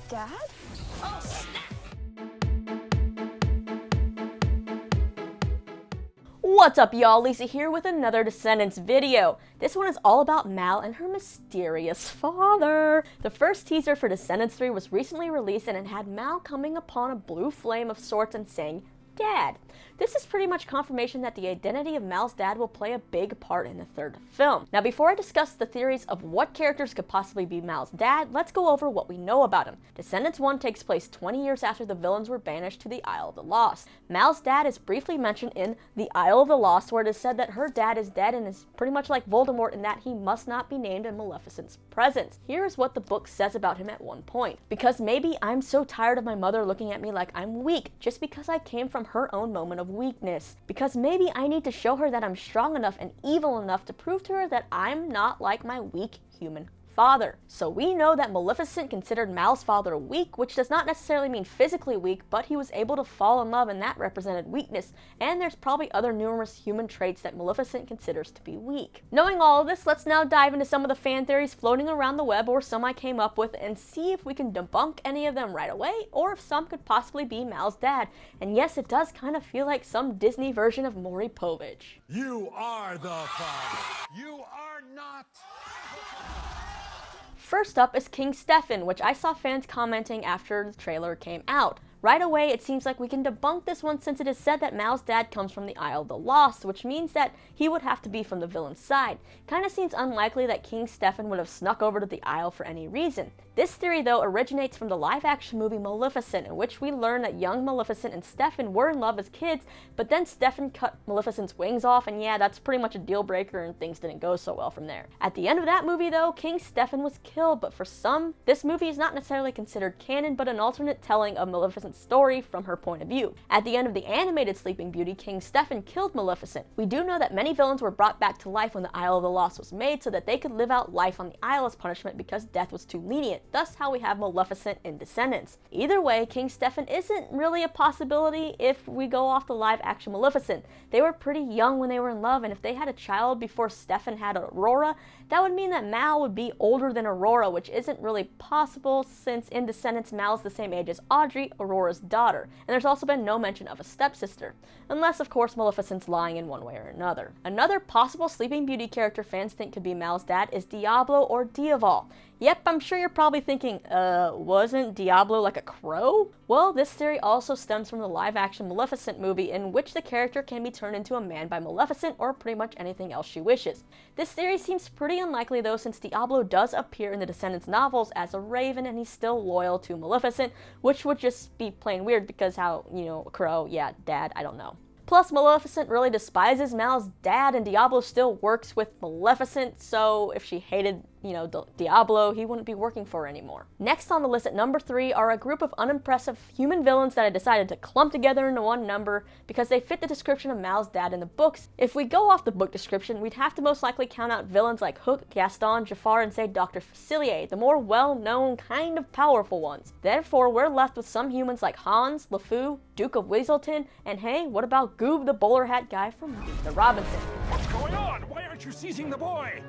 Dad? Oh, snap! What's up, y'all? Lisa here with another Descendants video. This one is all about Mal and her mysterious father. The first teaser for Descendants 3 was recently released, and it had Mal coming upon a blue flame of sorts and saying, "Dad." This is pretty much confirmation that the identity of Mal's dad will play a big part in the third film. Now, before I discuss the theories of what characters could possibly be Mal's dad, let's go over what we know about him. Descendants 1 takes place 20 years after the villains were banished to the Isle of the Lost. Mal's dad is briefly mentioned in the Isle of the Lost, where it is said that her dad is dead and is pretty much like Voldemort in that he must not be named in Maleficent's presence. Here is what the book says about him at one point. "Because maybe I'm so tired of my mother looking at me like I'm weak, just because I came from her own moment of weakness. Because maybe I need to show her that I'm strong enough and evil enough to prove to her that I'm not like my weak human father." So we know that Maleficent considered Mal's father weak, which does not necessarily mean physically weak, but he was able to fall in love and that represented weakness, and there's probably other numerous human traits that Maleficent considers to be weak. Knowing all of this, let's now dive into some of the fan theories floating around the web, or some I came up with, and see if we can debunk any of them right away, or if some could possibly be Mal's dad. And yes, it does kind of feel like some Disney version of Maury Povich. You are the father. You are not. First up is King Stefan, which I saw fans commenting after the trailer came out. Right away, it seems like we can debunk this one, since it is said that Mal's dad comes from the Isle of the Lost, which means that he would have to be from the villain's side. Kinda seems unlikely that King Stefan would have snuck over to the Isle for any reason. This theory, though, originates from the live-action movie Maleficent, in which we learn that young Maleficent and Stefan were in love as kids, but then Stefan cut Maleficent's wings off, and yeah, that's pretty much a deal breaker, and things didn't go so well from there. At the end of that movie, though, King Stefan was killed, but for some, this movie is not necessarily considered canon, but an alternate telling of Maleficent's story from her point of view. At the end of the animated Sleeping Beauty, King Stefan killed Maleficent. We do know that many villains were brought back to life when the Isle of the Lost was made, so that they could live out life on the Isle as punishment because death was too lenient. Thus how we have Maleficent in Descendants. Either way, King Stefan isn't really a possibility if we go off the live action Maleficent. They were pretty young when they were in love, and if they had a child before Stefan had Aurora, that would mean that Mal would be older than Aurora, which isn't really possible since in Descendants Mal's the same age as Audrey, Aurora's daughter, and there's also been no mention of a stepsister. Unless, of course, Maleficent's lying in one way or another. Another possible Sleeping Beauty character fans think could be Mal's dad is Diablo or Diaval. Yep, I'm sure you're probably thinking, wasn't Diablo like a crow? Well, this theory also stems from the live-action Maleficent movie, in which the character can be turned into a man by Maleficent, or pretty much anything else she wishes. This theory seems pretty unlikely, though, since Diablo does appear in the Descendants novels as a raven, and he's still loyal to Maleficent, which would just be plain weird because how, a crow, yeah, dad, I don't know. Plus, Maleficent really despises Mal's dad, and Diablo still works with Maleficent, so if she hated, Diablo, he wouldn't be working for her anymore. Next on the list at number 3 are a group of unimpressive human villains that I decided to clump together into one number because they fit the description of Mal's dad in the books. If we go off the book description, we'd have to most likely count out villains like Hook, Gaston, Jafar, and say Dr. Facilier, the more well-known, kind of powerful ones. Therefore, we're left with some humans like Hans, LeFou, Duke of Weaselton, and hey, what about Goob, the bowler hat guy from Meet the Robinson? What's going on? Why aren't you seizing the boy?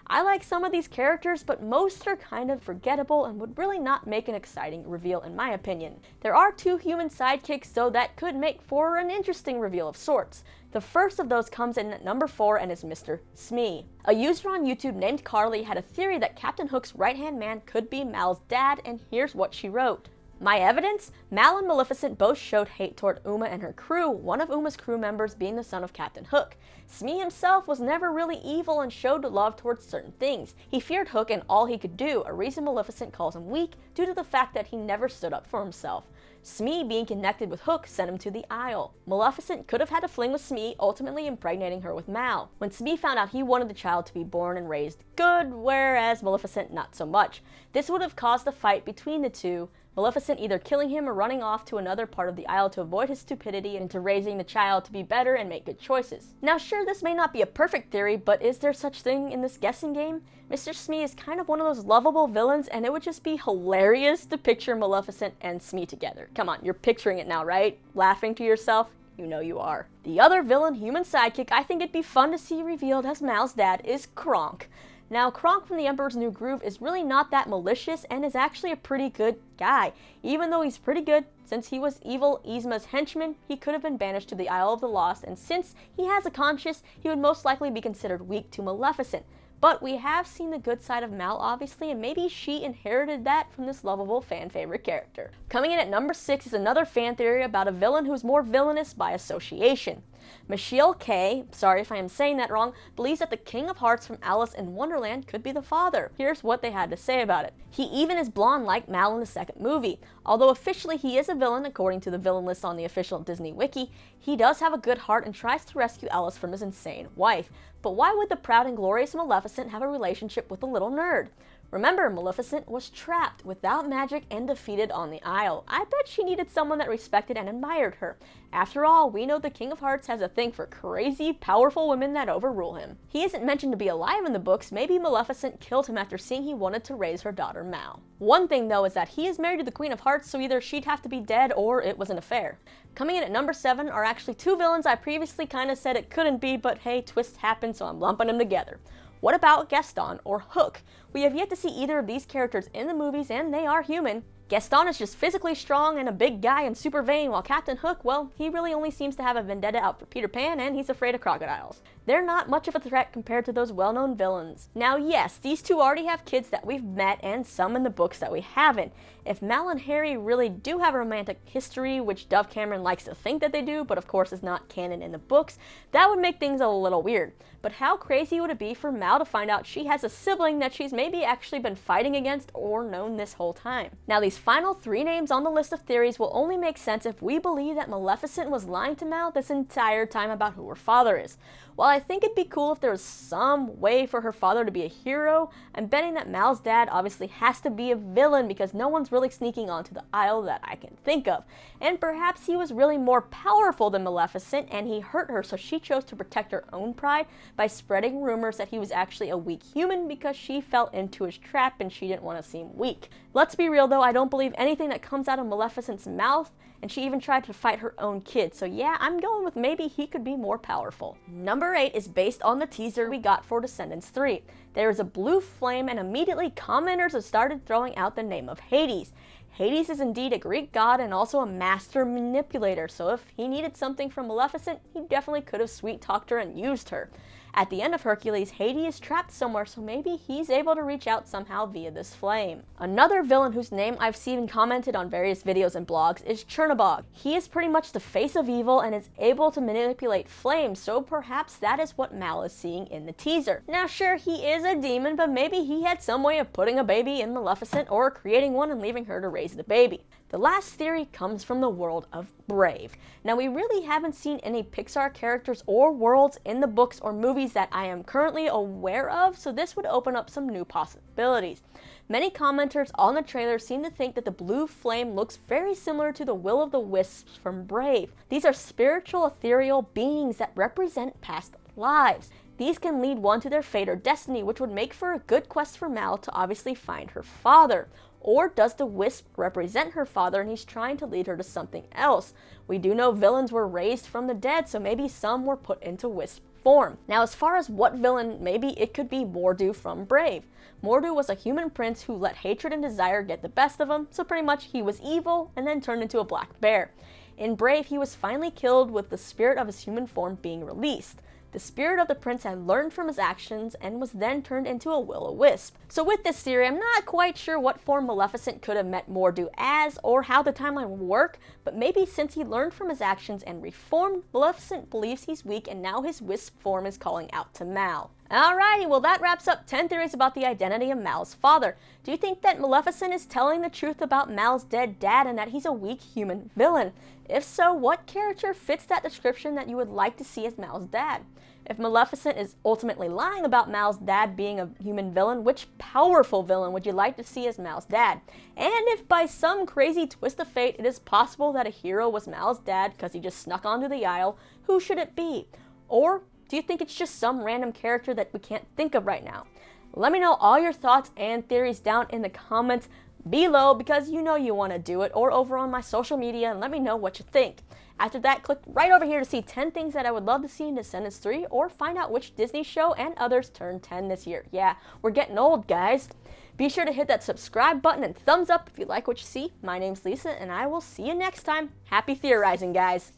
I like some of these characters, but most are kind of forgettable and would really not make an exciting reveal in my opinion. There are 2 human sidekicks though that could make for an interesting reveal of sorts. The first of those comes in at number 4 and is Mr. Smee. A user on YouTube named Carly had a theory that Captain Hook's right-hand man could be Mal's dad, and here's what she wrote. My evidence? Mal and Maleficent both showed hate toward Uma and her crew, one of Uma's crew members being the son of Captain Hook. Smee himself was never really evil and showed love towards certain things. He feared Hook and all he could do, a reason Maleficent calls him weak due to the fact that he never stood up for himself. Smee being connected with Hook sent him to the Isle. Maleficent could have had a fling with Smee, ultimately impregnating her with Mal. When Smee found out, he wanted the child to be born and raised good, whereas Maleficent not so much. This would have caused a fight between the two, Maleficent either killing him or running off to another part of the Isle to avoid his stupidity and into raising the child to be better and make good choices. Now sure, this may not be a perfect theory, but is there such thing in this guessing game? Mr. Smee is kind of one of those lovable villains, and it would just be hilarious to picture Maleficent and Smee together. Come on, you're picturing it now, right? Laughing to yourself? You know you are. The other villain human sidekick I think it'd be fun to see revealed as Mal's dad is Krunk. Now, Krunk from The Emperor's New Groove is really not that malicious and is actually a pretty good guy. Even though he's pretty good, since he was evil Yzma's henchman, he could have been banished to the Isle of the Lost, and since he has a conscience, he would most likely be considered weak to Maleficent. But we have seen the good side of Mal, obviously, and maybe she inherited that from this lovable fan-favorite character. Coming in at number 6 is another fan theory about a villain who's more villainous by association. Michelle K, sorry if I am saying that wrong, believes that the King of Hearts from Alice in Wonderland could be the father. Here's what they had to say about it. He even is blonde like Mal in the second movie. Although officially he is a villain according to the villain list on the official Disney wiki, he does have a good heart and tries to rescue Alice from his insane wife. But why would the proud and glorious Maleficent have a relationship with a little nerd? Remember, Maleficent was trapped without magic and defeated on the Isle. I bet she needed someone that respected and admired her. After all, we know the King of Hearts has a thing for crazy, powerful women that overrule him. He isn't mentioned to be alive in the books. Maybe Maleficent killed him after seeing he wanted to raise her daughter Mal. One thing though is that he is married to the Queen of Hearts, so either she'd have to be dead or it was an affair. Coming in at number 7 are actually two villains I previously kinda said it couldn't be, but hey, twists happen, so I'm lumping them together. What about Gaston or Hook? We have yet to see either of these characters in the movies, and they are human. Gaston is just physically strong and a big guy and super vain, while Captain Hook, well, he really only seems to have a vendetta out for Peter Pan, and he's afraid of crocodiles. They're not much of a threat compared to those well-known villains. Now yes, these two already have kids that we've met and some in the books that we haven't. If Mal and Harry really do have a romantic history, which Dove Cameron likes to think that they do, but of course is not canon in the books, that would make things a little weird. But how crazy would it be for Mal to find out she has a sibling that she's maybe actually been fighting against or known this whole time? Now these final 3 names on the list of theories will only make sense if we believe that Maleficent was lying to Mal this entire time about who her father is. While I think it'd be cool if there was some way for her father to be a hero, I'm betting that Mal's dad obviously has to be a villain because no one's really sneaking onto the Isle that I can think of. And perhaps he was really more powerful than Maleficent and he hurt her, so she chose to protect her own pride by spreading rumors that he was actually a weak human because she fell into his trap and she didn't want to seem weak. Let's be real though, I don't believe anything that comes out of Maleficent's mouth, and she even tried to fight her own kid, so yeah, I'm going with maybe he could be more powerful. Number 8 is based on the teaser we got for Descendants 3. There is a blue flame and immediately commenters have started throwing out the name of Hades. Hades is indeed a Greek god and also a master manipulator, so if he needed something from Maleficent, he definitely could have sweet-talked her and used her. At the end of Hercules, Hades is trapped somewhere, so maybe he's able to reach out somehow via this flame. Another villain whose name I've seen commented on various videos and blogs is Chernabog. He is pretty much the face of evil and is able to manipulate flames, so perhaps that is what Mal is seeing in the teaser. Now sure, he is a demon, but maybe he had some way of putting a baby in Maleficent or creating one and leaving her to raise the baby. The last theory comes from the world of Brave. Now we really haven't seen any Pixar characters or worlds in the books or movies that I am currently aware of, so this would open up some new possibilities. Many commenters on the trailer seem to think that the blue flame looks very similar to the Will-o'-the-Wisps from Brave. These are spiritual ethereal beings that represent past lives. These can lead one to their fate or destiny, which would make for a good quest for Mal to obviously find her father. Or does the wisp represent her father and he's trying to lead her to something else? We do know villains were raised from the dead, so maybe some were put into wisp form. Now as far as what villain, maybe it could be Mor'du from Brave. Mor'du was a human prince who let hatred and desire get the best of him, so pretty much he was evil and then turned into a black bear. In Brave, he was finally killed with the spirit of his human form being released. The spirit of the prince had learned from his actions and was then turned into a will-o'-wisp. So with this theory, I'm not quite sure what form Maleficent could have met Mor'du as or how the timeline would work, but maybe since he learned from his actions and reformed, Maleficent believes he's weak and now his wisp form is calling out to Mal. Alrighty, well that wraps up 10 theories about the identity of Mal's father. Do you think that Maleficent is telling the truth about Mal's dead dad and that he's a weak human villain? If so, what character fits that description that you would like to see as Mal's dad? If Maleficent is ultimately lying about Mal's dad being a human villain, which powerful villain would you like to see as Mal's dad? And if by some crazy twist of fate it is possible that a hero was Mal's dad because he just snuck onto the Isle, who should it be? Or do you think it's just some random character that we can't think of right now? Let me know all your thoughts and theories down in the comments. below because you know you want to do it, or over on my social media and let me know what you think. After that, click right over here to see 10 things that I would love to see in Descendants 3, or find out which Disney show and others turned 10 this year. Yeah, we're getting old, guys. Be sure to hit that subscribe button and thumbs up if you like what you see. My name's Lisa, and I will see you next time. Happy theorizing, guys.